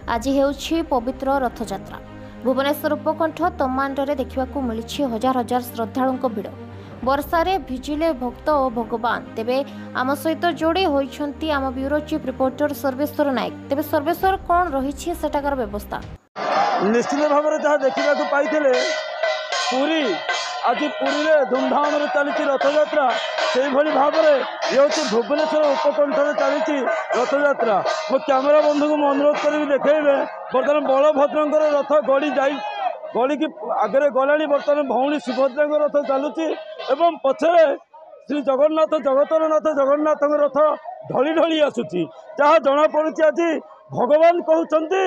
आज हेउछि पवित्र रथयात्रा। भुवनेश्वर उपकंठ तमांडरे देखा मिली हजार हजार श्रद्धालुं भिड़। वर्षारे भिजिले भक्त और भगवान। तेबे आम सहित जोड़ी होइछंती आम ब्यूरो चीफ रिपोर्टर सर्वेश्वर नायक। तेबे सर्वेश्वर कौन रही सेटाकार व्यवस्था? निश्चित भाव में जहाँ देखा पाई पुरी आज पुरी में धूमधाम चली रथयात्रा से भाव में ये हूँ भुवनेश्वर उपकंठे चली रथयात्रा। मो कैमेरा बंधु को अनुरोध करी देखेबे बर्तमान बलभद्र रथ गड़ी गड़ी की आगे गला बर्तमान भौणी सुभद्रा रथ चलुची एवं पछरे श्री जगन्नाथ जगतरनाथ जगन्नाथ रथ ढली ढली आसुची। जहाँ जना पड़ी आज भगवान कहते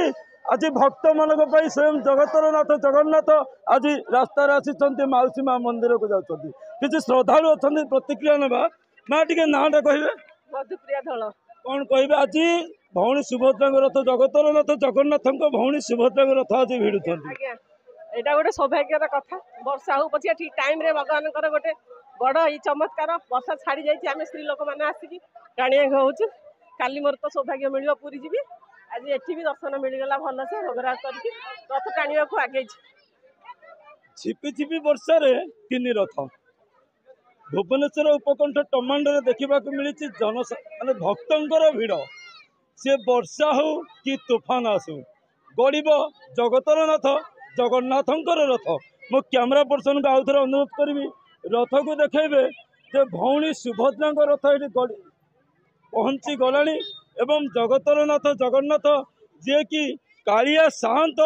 आज भक्त मान स्वयं जगतरनाथ जगन्नाथ आज रास्तार आसी माउसी माँ मंदिर को जाऊँच। किसी श्रद्धालु अच्छा प्रतिक्रिया ना माँ टे नाटा कहे मधुप्रिया धल कौन कहे आज भौणी सुभद्रा रथ जगतरनाथ जगन्नाथ भौणी सुभद्रा रथ आज भिड़ुं यहाँ गोटे सौभाग्यर कथा। वर्षा हो पछिया ठीक टाइम रे भगवान गोटे बड़ ये चमत्कार। वर्षा छाड़ी जाए स्त्री लोक मैंने आसिक टाणिया होचु। काली मोर तो सौभाग्य मिल पुरी जी आज एठी भी दर्शन मिलगला भल से भोगराग करके रथ टाणिया को आगे झिपी झिपी वर्षा रे तीन रथ भुवनेश्वर उपकंठ टमांडरे देखा मिली जन माने भक्तंकर भिड़। सी वर्षा हो कि तूफान आसू गड़ब जगतरनाथ जगन्नाथंकर रथ। मो कैमेरा पर्सन को आउ थे अनुरोध करी रथ को देखेबे जे भौणी सुभद्रा रथ ये पहुँची गला एवं जगतरनाथ जगन्नाथ जे कि कालिया साहंत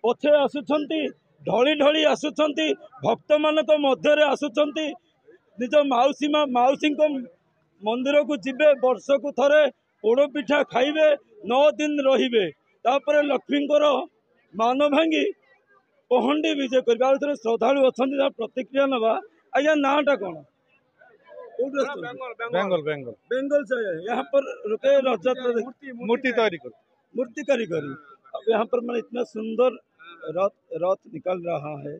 पछे आसुछंती ढली ढली आसुछंती भक्त मानक मध्य आसुछंती निज माउसी माउसी मंदिर को जिबे वर्ष को थरे पोड़ पिठा खाइबे 9 दिन रहिबे तापर लक्ष्मींकर मान भांगी पहंडी विजय कर श्रद्धालु अच्छा प्रतिक्रिया नवा। आज्ञा नाटा कौन? बेंगल बेंगल बेंगल से यहाँ पर रुके रथयात्रा मूर्ति कारीगरी। अब यहाँ पर मैंने इतना सुंदर रथ निकल रहा है।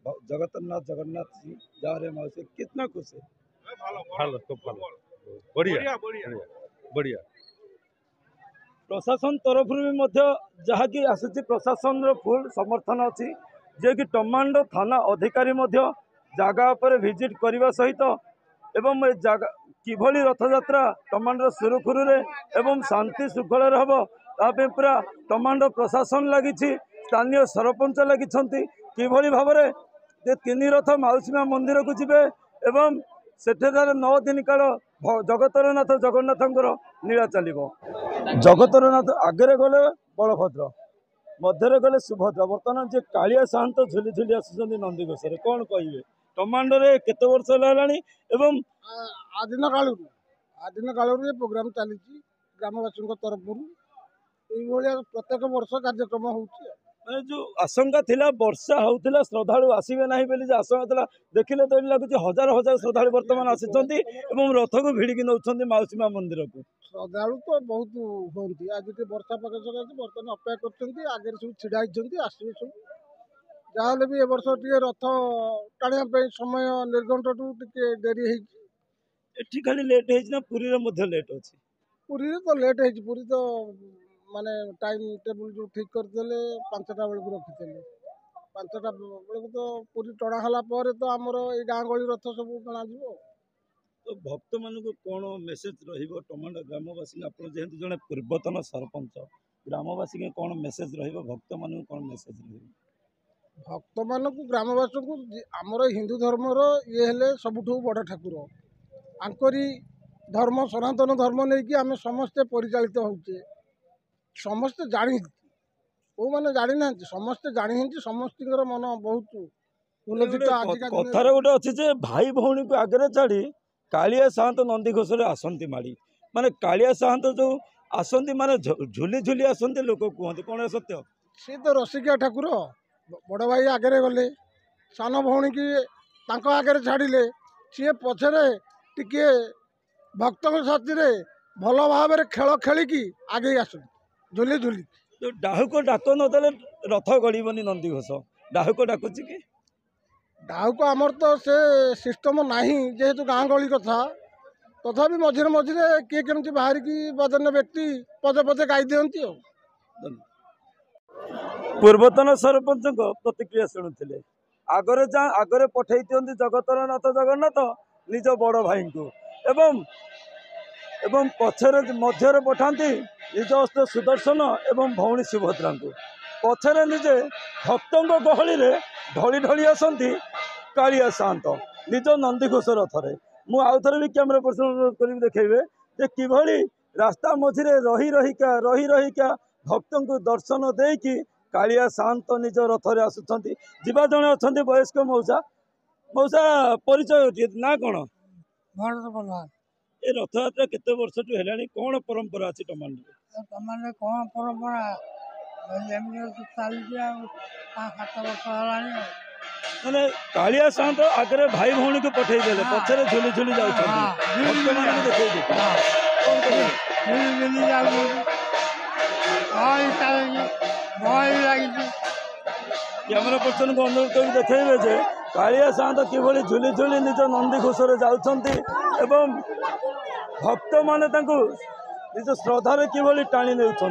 जगन्नाथ जगन्नाथ जी जा रहे हैं, कितना खुश है। बढ़िया बढ़िया प्रशासन तरफ जहाँ कि आसी प्रशासन फुल समर्थन अच्छी जे कि टमांड थाना अधिकारी जगह पर विजिट करने सहित एवं जगह किभली रथयात्रा टमांडर सुरुखुरु एवं शांति श्रृंखला हम ताप पूरा टमांड प्रशासन लगी स्थानीय सरपंच लगी किभली भाव में तीन रथ माउसी माँ मंदिर को जीवे एवं सेठार 9 दिन काल जगतरनाथ जगन्नाथ लीला चलो। जगतरनाथ आगे गले बलभद्र मध्य गले सुभद्रा बर्तमान जे कालिया साहंत झुली झुली आसुँच नंदीघोष कौन कहे टमांडरे केते वर्ष है एवं आदिन कालू प्रोग्राम चली ग्रामवासी तरफ प्रत्येक वर्ष कार्यक्रम होती जो आशंका थिला वर्षा होता श्रद्धालु आसवे ना बोली आशंका था देखिले तो लगुच हजार हजार श्रद्धालु बर्तमान आसी रथ को भिड़िकी नौ माउसी माँ मंदिर को। श्रद्धालु तो बहुत होती आज वर्षा पाग सकाशे बर्तमान अपेक्षा कर आगे सब छिड़ा आसवे सब जहाँ भी ए वर्ष टे रथ टाणिया समय निर्घंटू टे डेरी एठी खाली लेट है पुरी रे लेट अच्छी पुरी तो लेट है पुरी तो माने टाइम टेबल जो ठीक करते 5टा बेलू रखी 5टा बेलू तो पुरी टणा हला पर तो आमर ये गाँ गली रथ सब टणा जीव। तो भक्त मान कौन मेसेज रहिबो टमांड ग्रामवासी आप जेहेतु जड़े पूर्वतन सरपंच ग्रामवासी के कौन मेसेज रहिबो भक्त मान कौन मेसेज रहिबो? भक्त मान ग्रामवासी को आमर हिंदू धर्मर ये हेले सबुठू बड़ ठाकुर आंकरी धर्म सनातन धर्म नहीं कि आम समस्ते परिचालित होचे समस्ते जानी वो मैंने जानी ना समस्ते जानी समस्त मन बहुत उल्लसित कथार गोटे अच्छी भाई भौणी को आगे छाड़ी कालिया साहंत नंदीघोष आसती माड़ी माने कालिया साहंत जो आसती माने झुली झुली आसती लोक कहते कौन सत्य सी तो रसिकिया ठाकुर बड़ भाई आगे गले सान भौणी की आगे छाड़िले सी पछरे टिके भक्त साथी भल भाव खेल खेलिकी आगे आस झुली झुली तो डाहुक डाक नदेले रथ गड़बनी नंदीघोष डाहुक डाकुची कि डाहुक आमर तो से सिस्टम नहीं जेहेतु गाँ गली कथा तथापि मझे मझे किए केमती बाहर की बदन व्यक्ति पदे पदे गाई दिखती। ପୂର୍ବତନ ସରପଞ୍ଚଙ୍କ ପ୍ରତିକ୍ରିୟା ଶୁଣୁଥିଲେ। ଆଗରେ ପଠେଇ ଦିଅନ୍ତି ଜଗତର ନାଥ ଜଗନ୍ନାଥ ନିଜ ବଡ଼ ଭାଇଙ୍କୁ ଏବଂ ପଛରେ ମଧ୍ୟରେ ପଠାନ୍ତି ନିଜ ଅସ୍ତ୍ର ସୁଦର୍ଶନ ଏବଂ ଭଉଣୀ ସୁଭଦ୍ରାଙ୍କୁ। ପଛରେ ନିଜେ ଭକ୍ତଙ୍କ ଗହଳିରେ ଢଳି ଢଳି ଆସନ୍ତି କାଳିଆ ସାଆନ୍ତ ନିଜ ନନ୍ଦିଘୋଷ ରଥରେ। ମୁଁ ଆଉ ଥରେ ବି କ୍ୟାମେରା ପର୍ସନ କରିକି ଦେଖେଇବେ ଯେ କିଭଳି ରାସ୍ତା ମଝିରେ ରହି ରହିକା ଭକ୍ତଙ୍କୁ ଦର୍ଶନ ଦେଇକି କାଳିଆ ସାଆନ୍ତ ନିଜ ରଥରେ ଆସୁଛନ୍ତି। ଯିବା ଜଣେ ଅଛନ୍ତି ବୟସ୍କ ମଉସା ପରିଚୟ ନା କ'ଣ? ଏ ରଥଯାତ୍ରା କେତେ ବର୍ଷଠୁ ହେଲାଣି? କ'ଣ ପରମ୍ପରା ଅଛି ଟମାଣ୍ଡରେ? କ'ଣ ପରମ୍ପରା ଏମିତି ଚାଲିଛି ଆଉ 5-7 ବର୍ଷ ହେଲାଣି। ମାନେ କାଳିଆ ସାଆନ୍ତ ଆଗରେ ଭାଇ ଭଉଣୀକୁ ପଠେଇ ଦେଲେ, ପଛରେ ଝୁଲି ଝୁଲି ଯାଉଛନ୍ତି, ଭକ୍ତମାନଙ୍କୁ ଦେଖେଇ କ୍ୟାମେରା ପର୍ସନକୁ ଅନୁରୋଧ କରି ଦେଖେଇବେ ଯେ କାଳିଆ ସାଆନ୍ତ କିଭଳି ଝୁଲି ଝୁଲି ନିଜ ନନ୍ଦିଘୋଷରେ ଯାଉଛନ୍ତି ଏବଂ ଭକ୍ତମାନେ ତାଙ୍କୁ ନିଜ ଶ୍ରଦ୍ଧାରେ କିଭଳି ଟାଣି ନେଉଛନ୍ତି।